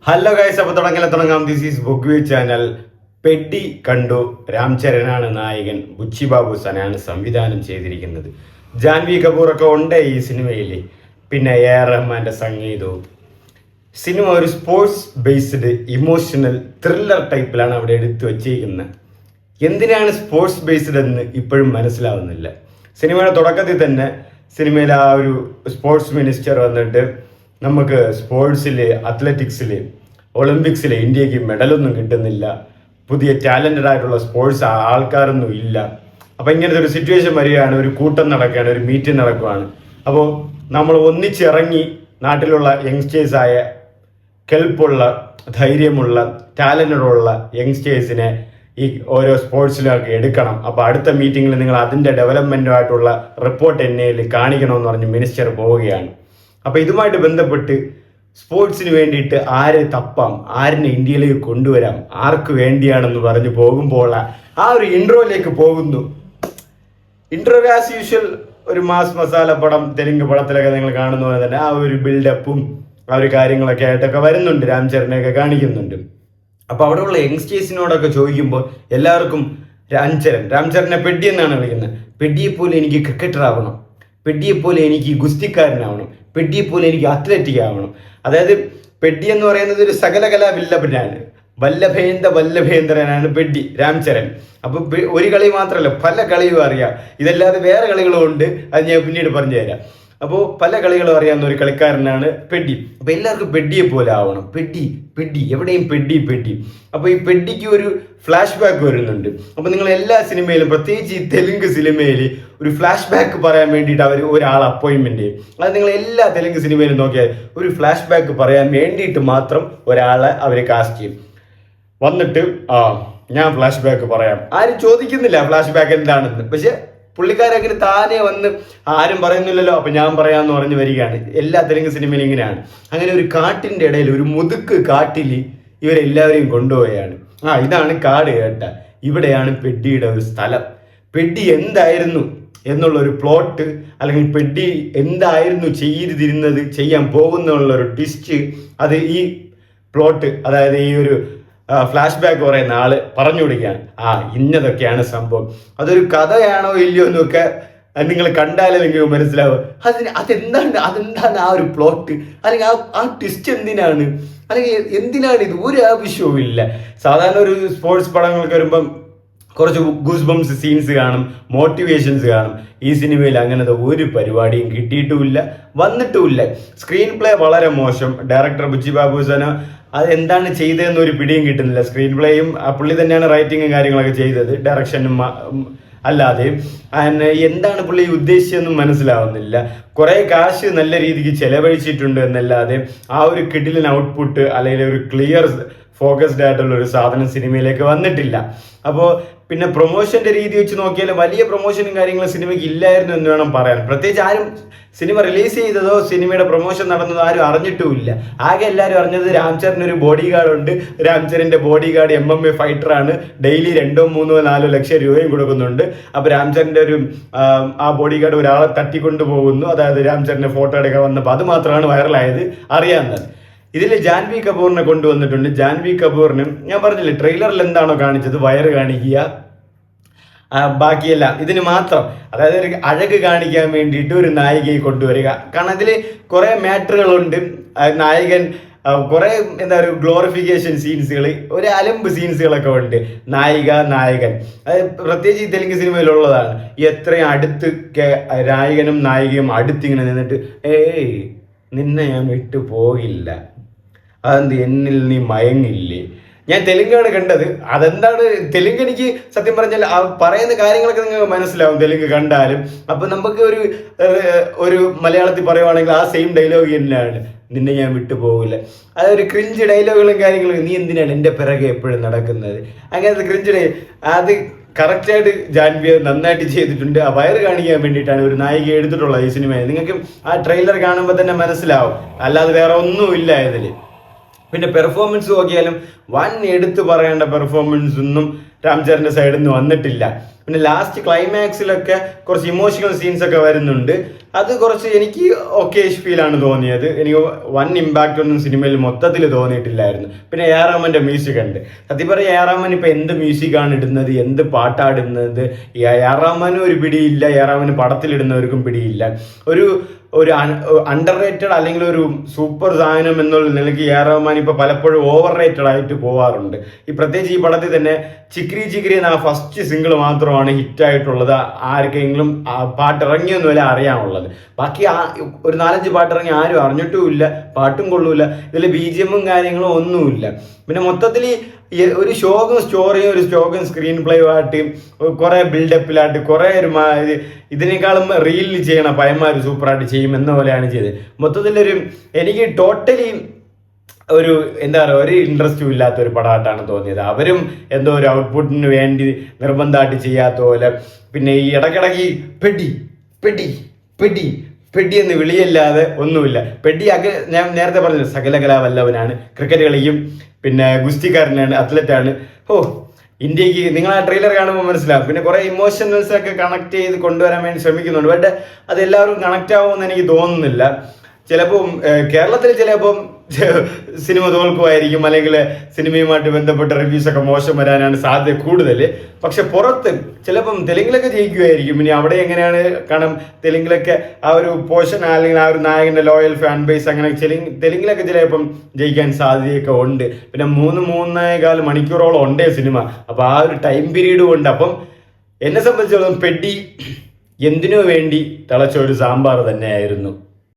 Hello guys, അപ്പോൾ തുടങ്ങാം. This is book channel. Peddi കണ്ടു. രാം ചരനാണ് നായകൻ, ബുച്ചി ബാബു സനാണ് സംവിധാനം ചെയ്തിരിക്കുന്നത്. ജാൻവി കപൂറൊക്കെ ഉണ്ട് ഈ സിനിമയിൽ. പിന്നെ എ.ആർ. റഹ്മാന്റെ സംഗീതവും. സിനിമ ഒരു സ്പോർട്സ് ബേസ്ഡ് ഇമോഷണൽ ത്രില്ലർ ടൈപ്പിലാണ് അവിടെ എടുത്തു വച്ചിരിക്കുന്നത്. എന്തിനാണ് സ്പോർട്സ് ബേസ്ഡ് എന്ന് ഇപ്പോഴും മനസ്സിലാവുന്നില്ല. സിനിമയുടെ തുടക്കത്തിൽ തന്നെ സിനിമയിൽ ആ ഒരു സ്പോർട്സ് മിനിസ്റ്റർ വന്നിട്ട് നമുക്ക് സ്പോർട്സിൽ, അത്ലറ്റിക്സിൽ, ഒളിമ്പിക്സിൽ ഇന്ത്യക്ക് മെഡലൊന്നും കിട്ടുന്നില്ല, പുതിയ ടാലൻറ്റഡ് ആയിട്ടുള്ള സ്പോർട്സ് ആൾക്കാരൊന്നും ഇല്ല. അപ്പം ഇങ്ങനത്തെ ഒരു സിറ്റുവേഷൻ വരികയാണ്. ഒരു കൂട്ടം നടക്കുകയാണ്, ഒരു മീറ്റിംഗ് നടക്കുകയാണ്. അപ്പോൾ നമ്മൾ ഒന്നിച്ചിറങ്ങി നാട്ടിലുള്ള യങ്സ്റ്റേഴ്സായ കെൽപ്പുള്ള, ധൈര്യമുള്ള, ടാലൻറ്റഡുള്ള യങ്സ്റ്റേഴ്സിനെ ഈ ഓരോ സ്പോർട്സിലൊക്കെ എടുക്കണം. അപ്പോൾ അടുത്ത മീറ്റിങ്ങിൽ നിങ്ങൾ അതിൻ്റെ ഡെവലപ്മെൻറ്റുമായിട്ടുള്ള റിപ്പോർട്ട് എന്നെ കാണിക്കണമെന്ന് പറഞ്ഞ് മിനിസ്റ്റർ പോവുകയാണ്. അപ്പോൾ ഇതുമായിട്ട് ബന്ധപ്പെട്ട് സ്പോർട്സിന് വേണ്ടിയിട്ട് ആരെ തപ്പാം, ആരിനെ ഇന്ത്യയിലേക്ക് കൊണ്ടുവരാം, ആർക്ക് വേണ്ടിയാണെന്ന് പറഞ്ഞ് പോകുമ്പോൾ ആ ഒരു ഇൻട്രോയിലേക്ക് പോകുന്നു. ഇൻട്രോ ആസ് യൂഷ്വൽ ഒരു മാസ് മസാല പടം, തെലുങ്ക് പടത്തിലൊക്കെ നിങ്ങൾ കാണുന്ന പോലെ തന്നെ ആ ഒരു ബിൽഡപ്പും ആ ഒരു കാര്യങ്ങളൊക്കെ ആയിട്ടൊക്കെ വരുന്നുണ്ട്. രാം ചരനെയൊക്കെ കാണിക്കുന്നുണ്ട്. അപ്പോൾ അവിടെയുള്ള യങ്സ്റ്റേഴ്സിനോടൊക്കെ ചോദിക്കുമ്പോൾ എല്ലാവർക്കും രാം ചരനെ പെഡി എന്നാണ് വിളിക്കുന്നത്. പെഡിയെപ്പോലെ എനിക്ക് ക്രിക്കറ്റർ ആവണം, പെഡിയെപ്പോലെ എനിക്ക് ഗുസ്തിക്കാരനാവണം, പെഡിയെപ്പോലെ എനിക്ക് അത്ലറ്റിക് ആവണം. അതായത് പെഡി എന്ന് പറയുന്നത് ഒരു സകലകലാ വല്ലഭനാണ്, വല്ലഭേന്ദ്രനാണ് പെഡി രാം ചരൻ. അപ്പൊ ഒരു കളി മാത്രമല്ല, പല കളിയും അറിയാം. ഇതല്ലാതെ വേറെ കളികളും ഉണ്ട്, അത് ഞാൻ പിന്നീട് പറഞ്ഞു തരാം. അപ്പോൾ പല കളികളും അറിയാവുന്ന ഒരു കളിക്കാരനാണ് പെഡി. അപ്പോൾ എല്ലാവർക്കും പെഡിയെ പോലെ ആവണം. പെഡി എവിടെയും പെഡി. അപ്പോൾ ഈ പെഡിക്ക് ഒരു ഫ്ലാഷ് ബാക്ക് വരുന്നുണ്ട്. അപ്പോൾ നിങ്ങൾ എല്ലാ സിനിമയിലും, പ്രത്യേകിച്ച് ഈ തെലുങ്ക് സിനിമയിൽ ഒരു ഫ്ലാഷ് ബാക്ക് പറയാൻ വേണ്ടിയിട്ട് അവർ ഒരാളെ അപ്പോയിൻമെന്റ് ചെയ്യും. അത് നിങ്ങൾ എല്ലാ തെലുങ്ക് സിനിമയിലും നോക്കിയാൽ ഒരു ഫ്ലാഷ് ബാക്ക് പറയാൻ വേണ്ടിയിട്ട് മാത്രം ഒരാളെ അവർ കാസ്റ്റ് ചെയ്യും. വന്നിട്ട് ഞാൻ ഫ്ലാഷ് ബാക്ക് പറയാം. ആരും ചോദിക്കുന്നില്ല ഫ്ലാഷ് ബാക്ക് എന്താണെന്ന്. പക്ഷെ പുള്ളിക്കാരങ്ങനെ താനെ വന്ന് ആരും പറയുന്നില്ലല്ലോ, അപ്പൊ ഞാൻ പറയാന്ന് പറഞ്ഞു വരികയാണ്. എല്ലാ തെലുങ്ക് സിനിമയിലും ഇങ്ങനെയാണ്. അങ്ങനെ ഒരു കാട്ടിന്റെ ഇടയിൽ, ഒരു മുതുക്ക് കാട്ടിൽ ഇവരെല്ലാവരെയും കൊണ്ടുപോയാണ്. ഇതാണ് കാട് കേട്ട, ഇവിടെയാണ് പെഡിയുടെ ഒരു സ്ഥലം. പെഡി എന്തായിരുന്നു എന്നുള്ളൊരു പ്ലോട്ട്, അല്ലെങ്കിൽ പെഡി എന്തായിരുന്നു ചെയ്യാൻ പോകുന്നുള്ളൊരു ട്വിസ്റ്റ്, അത് ഈ പ്ലോട്ട്, അതായത് ഈ ഒരു ഫ്ലാഷ് ബാക്ക് പറയുന്ന ആള് പറഞ്ഞു കൊടുക്കുകയാണ്. ഇന്നതൊക്കെയാണ് സംഭവം. അതൊരു കഥയാണോ ഇല്ലയോ എന്നൊക്കെ നിങ്ങൾ കണ്ടാലേ നിങ്ങൾക്ക് മനസ്സിലാവും. അതെന്താണ് ആ ഒരു പ്ലോട്ട്, അല്ലെങ്കിൽ ആ ട്വിസ്റ്റ് എന്തിനാണ്, അല്ലെങ്കിൽ എന്തിനാണ് ഇത്, ഒരു ആവശ്യവും ഇല്ല. സാധാരണ ഒരു സ്പോർട്സ് പടങ്ങൾക്ക് വരുമ്പം കുറച്ച് ഗൂസ് ബംസ് സീൻസ് കാണും, മോട്ടിവേഷൻസ് കാണും. ഈ സിനിമയിൽ അങ്ങനത്തെ ഒരു പരിപാടിയും കിട്ടിയിട്ടുമില്ല, വന്നിട്ടുമില്ല. സ്ക്രീൻ പ്ലേ വളരെ മോശം. ഡയറക്ടർ ബുച്ചി ബാബു സന അതെന്താണ് ചെയ്തതെന്ന് ഒരു പിടിയും കിട്ടുന്നില്ല. സ്ക്രീൻ പ്ലേയും പുള്ളി തന്നെയാണ് റൈറ്റിങ്ങും കാര്യങ്ങളൊക്കെ ചെയ്തത്, ഡയറക്ഷനും അല്ലാതെ എന്താണ് പുള്ളി ഉദ്ദേശിച്ചതെന്നും മനസ്സിലാവുന്നില്ല. കുറേ കാശ് നല്ല രീതിക്ക് ചെലവഴിച്ചിട്ടുണ്ട് എന്നല്ലാതെ ആ ഒരു കിഡിലിൻ ഔട്ട്പുട്ട്, അല്ലെങ്കിൽ ഒരു ക്ലിയർ ഫോക്കസ്ഡ് ആയിട്ടുള്ള ഒരു സാധനം സിനിമയിലേക്ക് വന്നിട്ടില്ല. അപ്പോൾ പിന്നെ പ്രൊമോഷന്റെ രീതി വെച്ച് നോക്കിയാൽ വലിയ പ്രൊമോഷനും കാര്യങ്ങളും സിനിമയ്ക്ക് ഇല്ലായിരുന്നു എന്ന് വേണം പറയാൻ. പ്രത്യേകിച്ച് ആരും സിനിമ റിലീസ് ചെയ്തതോ സിനിമയുടെ പ്രൊമോഷൻ നടന്നതോ ആരും അറിഞ്ഞിട്ടുമില്ല. ആകെ എല്ലാവരും അറിഞ്ഞത് രാം ചരന് ഒരു ബോഡി ഗാർഡ് ഉണ്ട്, രാം ചരന്റെ ബോഡി ഗാർഡ് MMA ഫൈറ്ററാണ്, ഡെയിലി 2, 3, 4 ലക്ഷം രൂപയും കൊടുക്കുന്നുണ്ട്. അപ്പൊ രാം ചരന്റെ ഒരു ആ ബോഡി ഗാർഡ് ഒരാളെ തട്ടിക്കൊണ്ടു പോകുന്നു, അതായത് രാം ചരന്റെ ഫോട്ടോ എടുക്കാൻ വന്നപ്പോൾ അത് മാത്രമാണ് വൈറലായത്, അറിയാവുന്നത്. ഇതിൽ ജാൻവി കപൂറിനെ കൊണ്ടുവന്നിട്ടുണ്ട്. ജാൻവി കപൂറിന് ഞാൻ പറഞ്ഞില്ലേ, ട്രെയിലറിൽ എന്താണോ കാണിച്ചത് വയറ് കാണിക്കുക, ബാക്കിയെല്ലാം ഇതിന് മാത്രം, അതായത് ഒരു അഴക് കാണിക്കാൻ വേണ്ടിയിട്ട് ഒരു നായികയെ കൊണ്ടുവരിക. കാരണം ഇതിൽ കുറെ മാറ്ററുകളുണ്ട്. നായകൻ കുറെ ഒരു ഗ്ലോറിഫിക്കേഷൻ സീൻസുകൾ, ഒരു അലമ്പ് സീൻസുകളൊക്കെ ഉണ്ട്. നായകൻ, പ്രത്യേകിച്ച് ഈ തെലുങ്ക് സിനിമയിലുള്ളതാണ്. എത്രയും അടുത്ത് നായകനും നായികയും അടുത്തിങ്ങനെ നിന്നിട്ട് നിന്നെ ഞാൻ വിട്ടു പോകില്ല, അതെന്ത് എന്നിൽ നീ മയങ്ങില്ലേ. ഞാൻ തെലുങ്കാണ് കണ്ടത്. അതെന്താണ് തെലുങ്ക്, എനിക്ക് സത്യം പറഞ്ഞാൽ പറയുന്ന കാര്യങ്ങളൊക്കെ നിങ്ങൾക്ക് മനസ്സിലാവും തെലുങ്ക് കണ്ടാലും. അപ്പൊ നമുക്ക് ഒരു മലയാളത്തിൽ പറയുവാണെങ്കിൽ ആ സെയിം ഡയലോഗ് തന്നെയാണ്, നിന്നെ ഞാൻ വിട്ടു പോകില്ല. അതൊരു ക്രിഞ്ച് ഡയലോഗുകളും കാര്യങ്ങളും. നീ എന്തിനാണ് എൻ്റെ പിറകെ എപ്പോഴും നടക്കുന്നത്, അങ്ങനത്തെ ക്രിഞ്ച്. അത് കറക്റ്റായിട്ട് ജാൻവി നന്നായിട്ട് ചെയ്തിട്ടുണ്ട്. ആ വയറ് കാണിക്കാൻ വേണ്ടിയിട്ടാണ് ഒരു നായിക എടുത്തിട്ടുള്ളത് ഈ സിനിമയിൽ. നിങ്ങൾക്ക് ആ ട്രെയിലർ കാണുമ്പോൾ തന്നെ മനസ്സിലാവും, അല്ലാതെ വേറെ ഒന്നുമില്ല ഇതിൽ. പിന്നെ പെർഫോമൻസ് നോക്കിയാലും എടുത്തു പറയേണ്ട പെർഫോമൻസ് ഒന്നും രാംചരന്റെ സൈഡിൽ നിന്ന് വന്നിട്ടില്ല. പിന്നെ ലാസ്റ്റ് ക്ലൈമാക്സിലൊക്കെ കുറച്ച് ഇമോഷണൽ സീൻസ് ഒക്കെ വരുന്നുണ്ട്. അത് കുറച്ച് എനിക്ക് ഓക്കേഷ് ഫീലാണ് തോന്നിയത്. എനിക്ക് വൺ ഇമ്പാക്റ്റ് ഒന്നും സിനിമയിൽ മൊത്തത്തിൽ തോന്നിയിട്ടില്ലായിരുന്നു. പിന്നെ എ ആർ റഹ്മാന്റെ മ്യൂസിക് ഉണ്ട്. സത്യം പറഞ്ഞാൽ എ ആർ റഹ്മാൻ ഇപ്പൊ എന്ത് മ്യൂസിക്കാണ് ഇടുന്നത്, എന്ത് പാട്ടാടുന്നത്, എ ആർ റഹ്മാനും ഒരു പിടിയില്ല, എ ആർ റഹ്മാൻ പടത്തിലിടുന്നവർക്കും പിടിയില്ല. ഒരു അണ്ടർ റേറ്റഡ് അല്ലെങ്കിൽ ഒരു സൂപ്പർ സാധനം എന്നുള്ള നിലയ്ക്ക് എ ആർ റഹ്മാൻ ഇപ്പൊ പലപ്പോഴും ഓവർ റേറ്റഡ് ആയിട്ട് പോവാറുണ്ട്. പ്രത്യേകിച്ച് ഈ പടത്തിൽ തന്നെ ചിക്രി ചിക്രി എന്ന ഫസ്റ്റ് സിംഗിൾ മാത്രമാണ് ഹിറ്റായിട്ടുള്ളത്. ആർക്കെങ്കിലും പാട്ട് ഇറങ്ങിയൊന്നും വല്ല അറിയാനുള്ളത്. ബാക്കി ഒരു 4-5 പാട്ടിറങ്ങി ആരും അറിഞ്ഞിട്ടുമില്ല, പാട്ടും കൊള്ളൂല. ഇതിൽ BGM കാര്യങ്ങളും ഒന്നുമില്ല. പിന്നെ മൊത്തത്തിൽ ഒരു ഷോക്കും സ്റ്റോറിയും ഒരു ഷോക്കും സ്ക്രീൻ പ്ലേയുമായിട്ട് കുറെ ബിൽഡപ്പിലായിട്ട് കുറെ ഇതിനേക്കാളും റീലിൽ ചെയ്യണ പയന്മാർ സൂപ്പറായിട്ട് ചെയ്യും എന്ന പോലെയാണ് ചെയ്തത്. മൊത്തത്തിലൊരു എനിക്ക് ടോട്ടലി ഒരു എന്താ പറയുക, ഒരു ഇൻട്രസ്റ്റും ഇല്ലാത്ത ഒരു പടമായിട്ടാണ് തോന്നിയത്. അവരും എന്തോ ഒരു ഔട്ട്പുട്ടിന് വേണ്ടി നിർബന്ധമായിട്ട് ചെയ്യാത്ത പോലെ. പിന്നെ ഈ ഇടയ്ക്കിടയ്ക്ക് പെടി പെടി പെടി പെടി എന്ന് വിളിയല്ലാതെ ഒന്നുമില്ല. പെഡിയൊക്കെ ഞാൻ നേരത്തെ പറഞ്ഞു സകലകലാവല്ലവനാണ്, ക്രിക്കറ്റ് കളിയും, പിന്നെ ഗുസ്തിക്കാരനാണ്, അത്ലറ്റാണ്. ഇന്ത്യക്ക് നിങ്ങൾ ആ ട്രെയിലർ കാണുമ്പോൾ മനസ്സിലാവും. പിന്നെ കുറെ ഇമോഷണൽസ് ഒക്കെ കണക്ട് ചെയ്ത് കൊണ്ടുവരാൻ വേണ്ടി ശ്രമിക്കുന്നുണ്ട്. ബട്ട് അത് എല്ലാവർക്കും കണക്ട് ആവുമെന്ന് എനിക്ക് തോന്നുന്നില്ല. ചിലപ്പം കേരളത്തിൽ ചിലപ്പം സിനിമ തോൽക്കുമായിരിക്കും, അല്ലെങ്കിൽ സിനിമയുമായിട്ട് ബന്ധപ്പെട്ട റിവ്യൂസ് ഒക്കെ മോശം വരാനാണ് സാധ്യത കൂടുതൽ. പക്ഷെ പുറത്ത് ചിലപ്പം തെലുങ്കിലൊക്കെ ജയിക്കുമായിരിക്കും. ഇനി അവിടെ എങ്ങനെയാണ്, കാരണം തെലുങ്കിലൊക്കെ ആ ഒരു പോർഷൻ അല്ലെങ്കിൽ ആ ഒരു നായകന്റെ ലോയൽ ഫാൻ ബേസ് അങ്ങനെ തെലുങ്കിലൊക്കെ ചിലപ്പം ജയിക്കാൻ സാധ്യതയൊക്കെ ഉണ്ട്. പിന്നെ 3-3.25 മണിക്കൂറോളം ഉണ്ടേ സിനിമ. അപ്പൊ ആ ഒരു ടൈം പീരീഡും ഉണ്ട്. അപ്പം എന്നെ സംബന്ധിച്ചിടത്തോളം പെഡി എന്തിനു വേണ്ടി തിളച്ച ഒരു സാമ്പാർ തന്നെയായിരുന്നു.